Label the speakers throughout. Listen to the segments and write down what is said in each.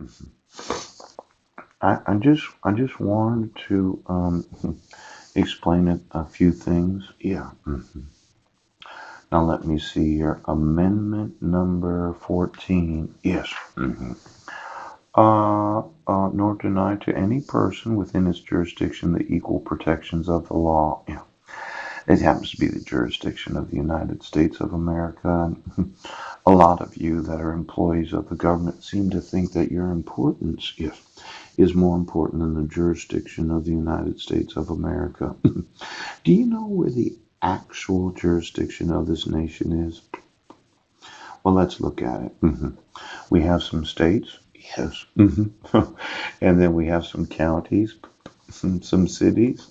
Speaker 1: Mhm. I just wanted to explain a few things. Yeah. Now let me see here. Amendment number 14. Yes. Nor deny to any person within its jurisdiction the equal protections of the law. Yeah. It happens to be the jurisdiction of the United States of America. And a lot of you that are employees of the government seem to think that your importance, yes, is more important than the jurisdiction of the United States of America. Do you know where the actual jurisdiction of this nation is? Well, let's look at it. We have some states, yes, and then we have some counties, some cities,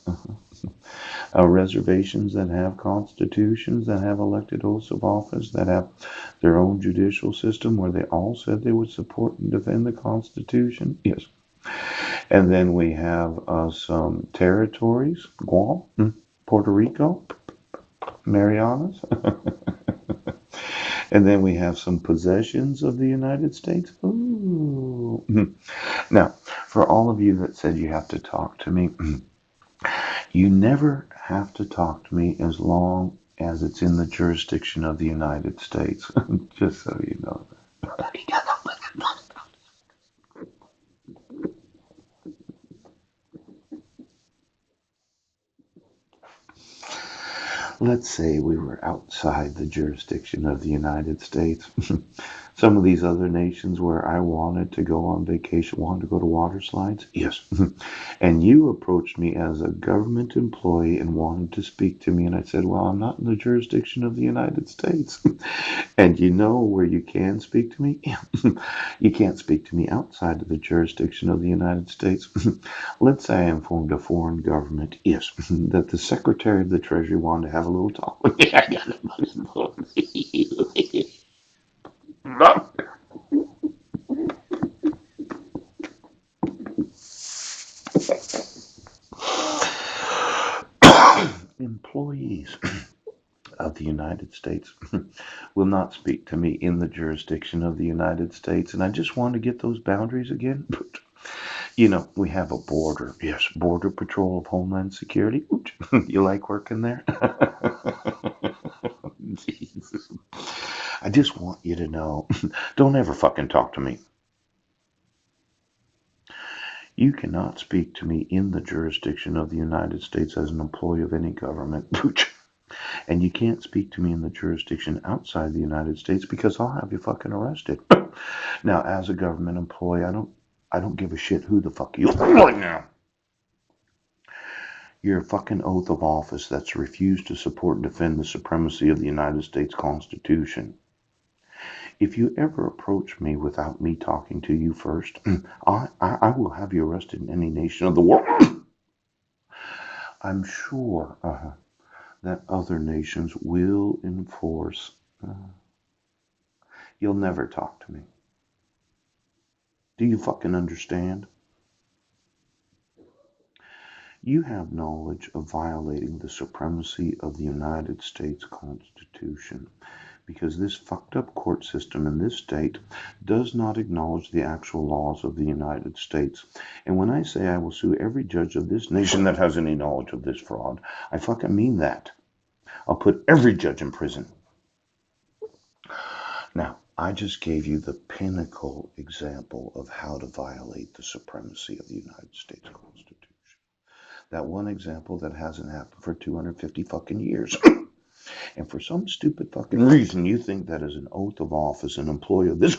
Speaker 1: reservations that have constitutions, that have elected oaths of office, that have their own judicial system where they all said they would support and defend the Constitution. Yes. And then we have some territories, Guam, Puerto Rico, Marianas. And then we have some possessions of the United States. Ooh. Now, for all of you that said you have to talk to me, you never have to talk to me as long as it's in the jurisdiction of the United States. Just so you know. Let's say we were outside the jurisdiction of the United States. Some of these other nations where I wanted to go on vacation, wanted to go to water slides. Yes. And you approached me as a government employee and wanted to speak to me. And I said, well, I'm not in the jurisdiction of the United States. And you know where you can speak to me? You can't speak to me outside of the jurisdiction of the United States. Let's say I informed a foreign government, yes, that the Secretary of the Treasury wanted to have a little talk with me. I got it. Employees of the United States will not speak to me in the jurisdiction of the United States. And I just want to get those boundaries again. You know, we have a border. Yes, Border Patrol of Homeland Security. You like working there? Jesus. I just want you to know, don't ever fucking talk to me. You cannot speak to me in the jurisdiction of the United States as an employee of any government. And you can't speak to me in the jurisdiction outside the United States because I'll have you fucking arrested. Now, as a government employee, I don't give a shit who the fuck you are right now. Your fucking oath of office that's refused to support and defend the supremacy of the United States Constitution. If you ever approach me without me talking to you first, I will have you arrested in any nation of the world. I'm sure that other nations will enforce. You'll never talk to me. Do you fucking understand? You have knowledge of violating the supremacy of the United States Constitution because this fucked up court system in this state does not acknowledge the actual laws of the United States. And when I say I will sue every judge of this nation that has any knowledge of this fraud, I fucking mean that. I'll put every judge in prison. Now, I just gave you the pinnacle example of how to violate the supremacy of the United States Constitution. That one example that hasn't happened for 250 fucking years. And for some stupid fucking reason, you think that as an oath of office, an employee of this